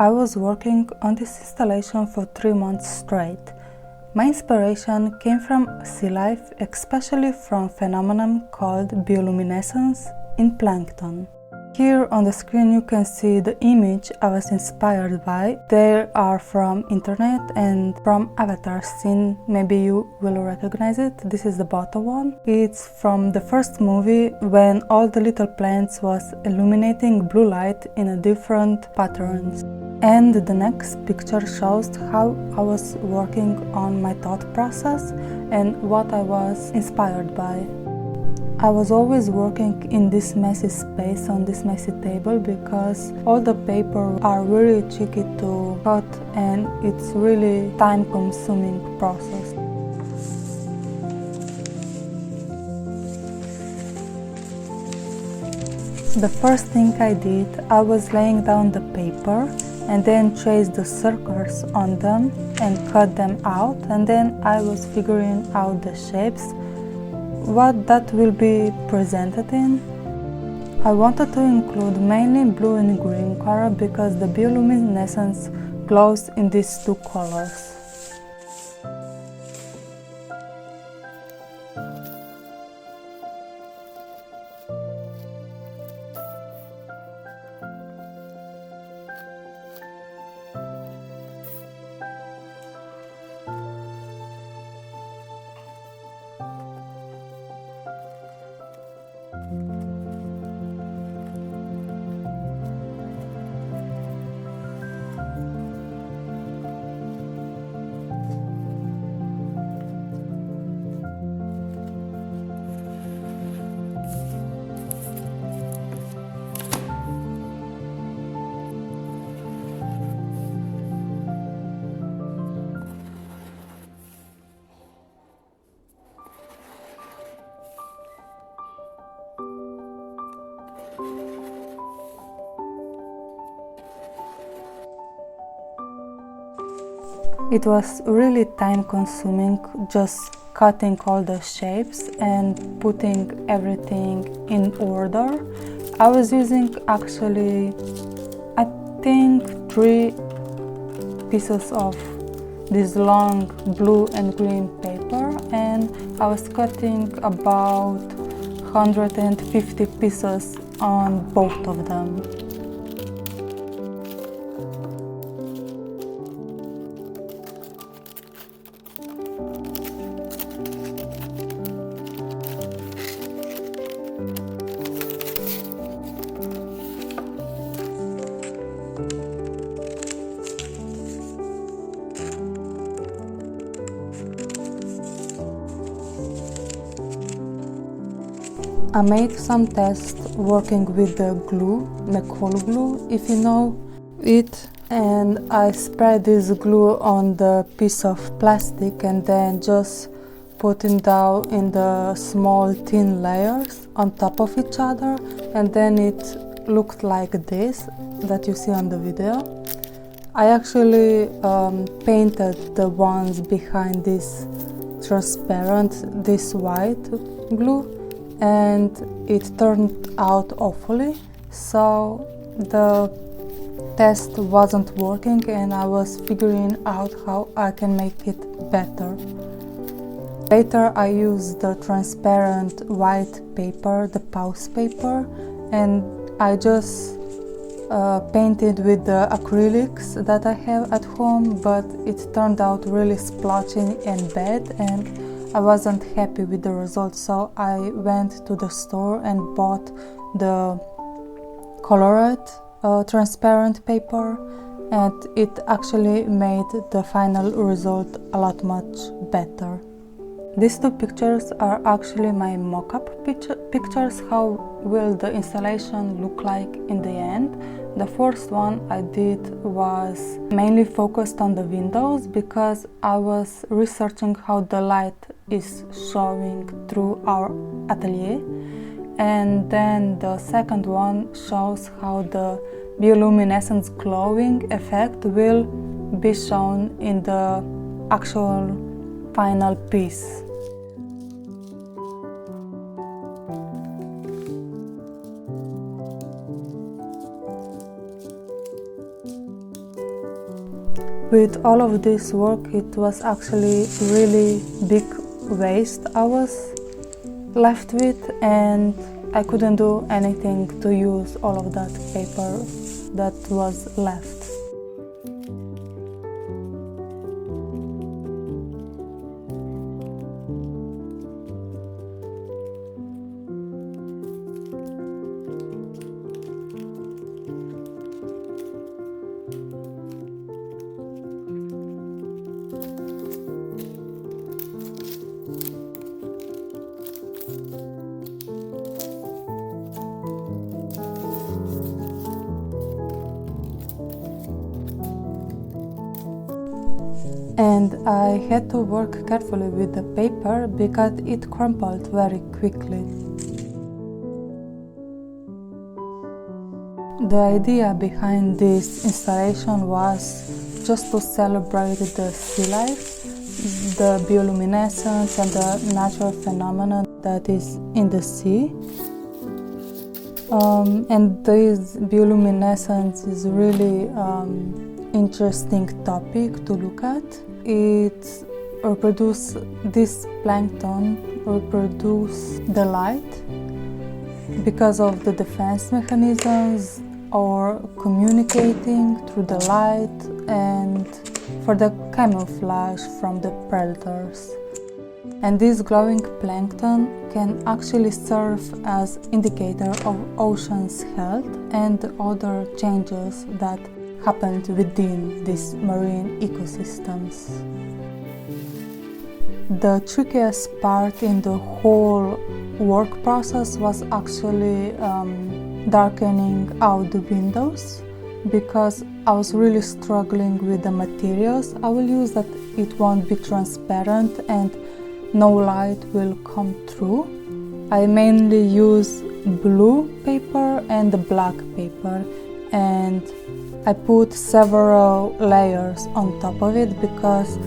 I was working on this installation for 3 months straight. My inspiration came from sea life, especially from a phenomenon called bioluminescence in plankton. Here on the screen you can see the image I was inspired by. They are from internet and from Avatar scene. Maybe you will recognize it. This is the bottom one. It's from the first movie when all the little plants was illuminating blue light in a different patterns. And the next picture shows how I was working on my thought process and what I was inspired by. I was always working in this messy space on this messy table because all the paper are really tricky to cut and it's really time-consuming process. The first thing I did, I was laying down the paper and then traced the circles on them and cut them out, and then I was figuring out the shapes, what that will be presented in. I wanted to include mainly blue and green color because the bioluminescence glows in these two colors. It was really time-consuming just cutting all the shapes and putting everything in order. I was using actually, I think, 3 pieces of this long blue and green paper, and I was cutting about 150 pieces on both of them. I made some tests working with the glue, McCall glue, if you know it, and I spread this glue on the piece of plastic and then just put it down in the small thin layers on top of each other, and then it looked like this that you see on the video. I actually painted the ones behind this transparent, this white glue, and it turned out awfully, so the test wasn't working and I was figuring out how I can make it better. Later I used the transparent white paper, the pause paper, and I just painted with the acrylics that I have at home, but it turned out really splotchy and bad, and I wasn't happy with the result, so I went to the store and bought the colored transparent paper, and it actually made the final result a lot much better. These 2 pictures are actually my mock-up pictures, how will the installation look like in the end. The first one I did was mainly focused on the windows because I was researching how the light is showing through our atelier, and then the second one shows how the bioluminescence glowing effect will be shown in the actual final piece. With all of this work, it was actually really big waste I was left with, and I couldn't do anything to use all of that paper that was left. And I had to work carefully with the paper because it crumpled very quickly. The idea behind this installation was just to celebrate the sea life, the bioluminescence and the natural phenomenon that is in the sea. And this bioluminescence is really interesting topic to look at. It reproduces this plankton, reproduce the light because of the defense mechanisms or communicating through the light and for the camouflage from the predators. And this glowing plankton can actually serve as indicator of ocean's health and other changes that happened within these marine ecosystems. The trickiest part in the whole work process was actually darkening out the windows, because I was really struggling with the materials I will use, that it won't be transparent and no light will come through. I mainly use blue paper and black paper, and I put several layers on top of it because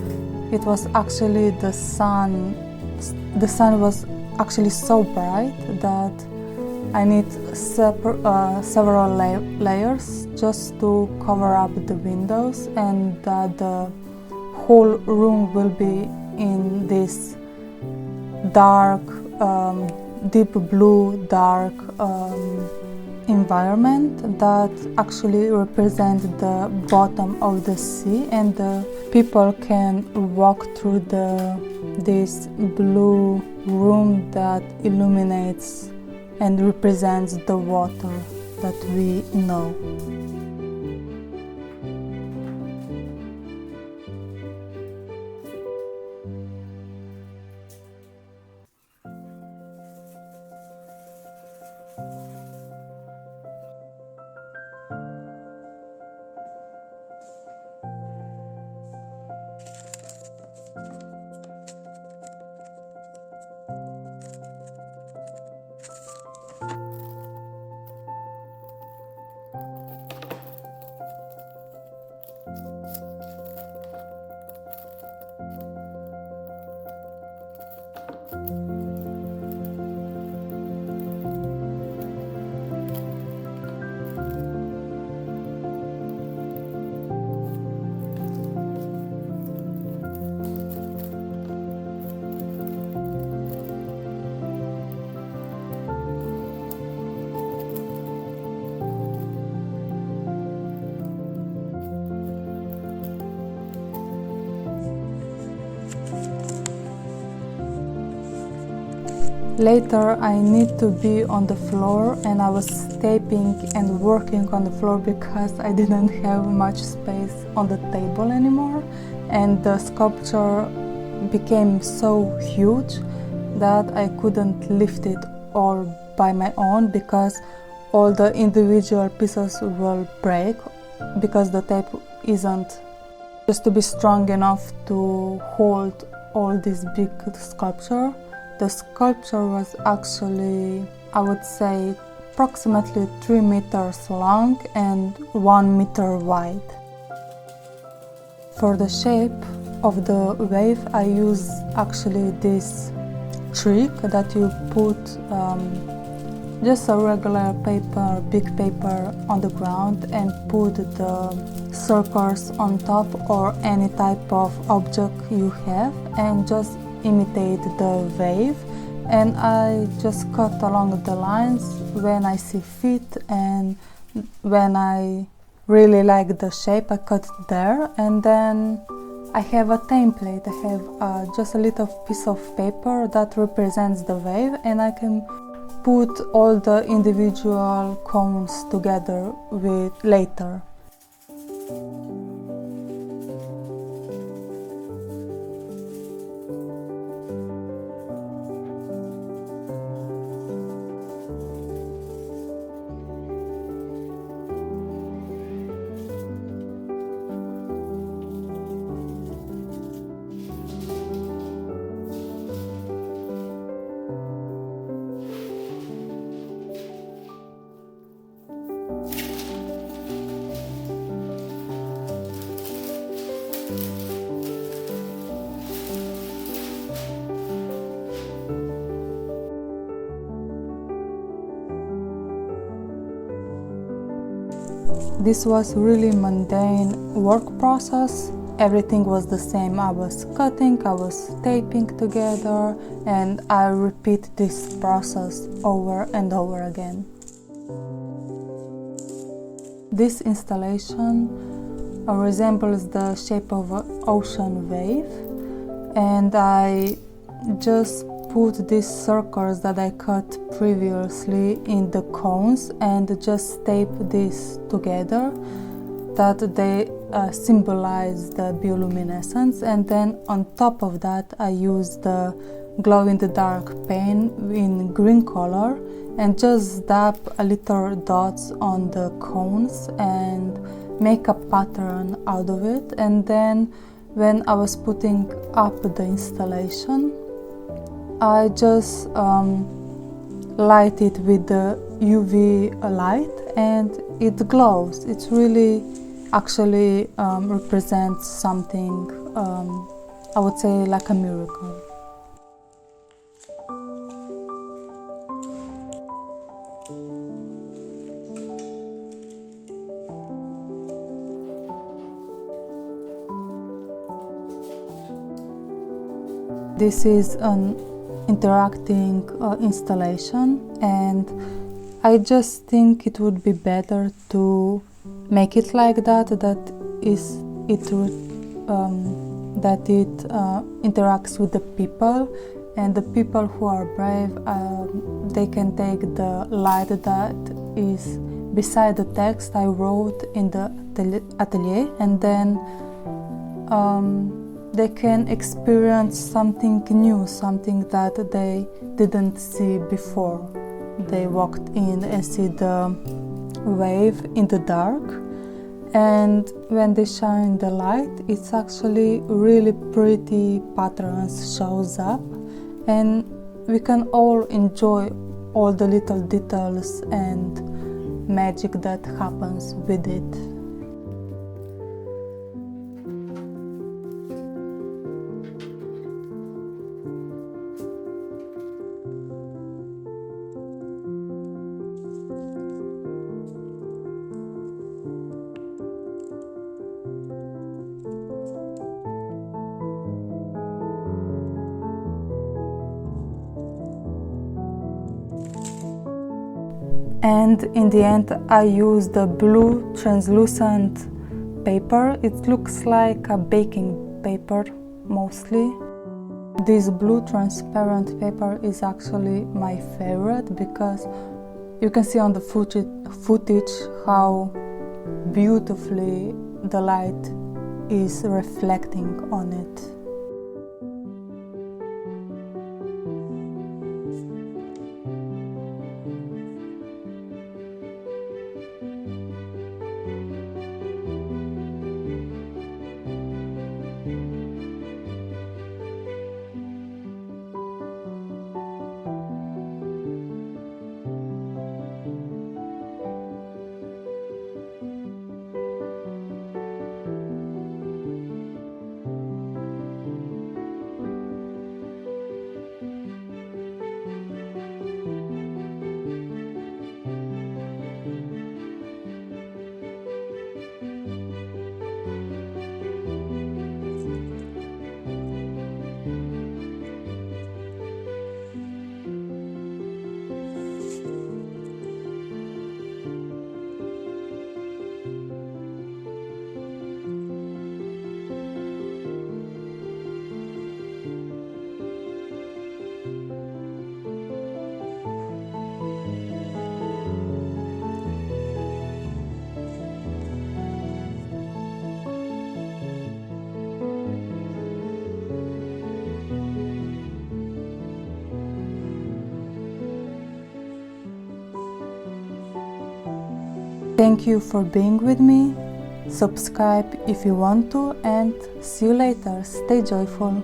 it was actually the sun was actually so bright that I need several layers just to cover up the windows, and that the whole room will be in this dark, deep blue, dark environment that actually represents the bottom of the sea, and the people can walk through this blue room that illuminates and represents the water that we know. Later I need to be on the floor, and I was taping and working on the floor because I didn't have much space on the table anymore, and the sculpture became so huge that I couldn't lift it all by my own because all the individual pieces will break because the tape isn't just to be strong enough to hold all this big sculpture. The sculpture was actually, I would say, approximately 3 meters long and 1 meter wide. For the shape of the wave, I use actually this trick that you put just a regular paper, big paper on the ground, and put the circles on top or any type of object you have and just imitate the wave, and I just cut along the lines when I see fit, and when I really like the shape I cut there. And then I have a template. I have just a little piece of paper that represents the wave, and I can put all the individual cones together with later. This was really mundane work process. Everything was the same. I was cutting, I was taping together, and I repeat this process over and over again. This installation resembles the shape of an ocean wave, and I just put these circles that I cut previously in the cones and just tape this together, that they symbolize the bioluminescence. And then on top of that I use the glow-in-the-dark pen in green color and just dab a little dots on the cones and make a pattern out of it. And then when I was putting up the installation, I just light it with the UV light and it glows. It really actually represents something, I would say, like a miracle. This is an interacting installation, and I just think it would be better to make it like that, that it interacts with the people, and the people who are brave, they can take the light that is beside the text I wrote in the atelier, and then they can experience something new, something that they didn't see before. They walked in and see the wave in the dark, and when they shine the light, it's actually really pretty patterns shows up, and we can all enjoy all the little details and magic that happens with it. And in the end I use the blue translucent paper. It looks like a baking paper mostly. This blue transparent paper is actually my favorite because you can see on the footage how beautifully the light is reflecting on it. Thank you for being with me. Subscribe if you want to, and see you later. Stay joyful.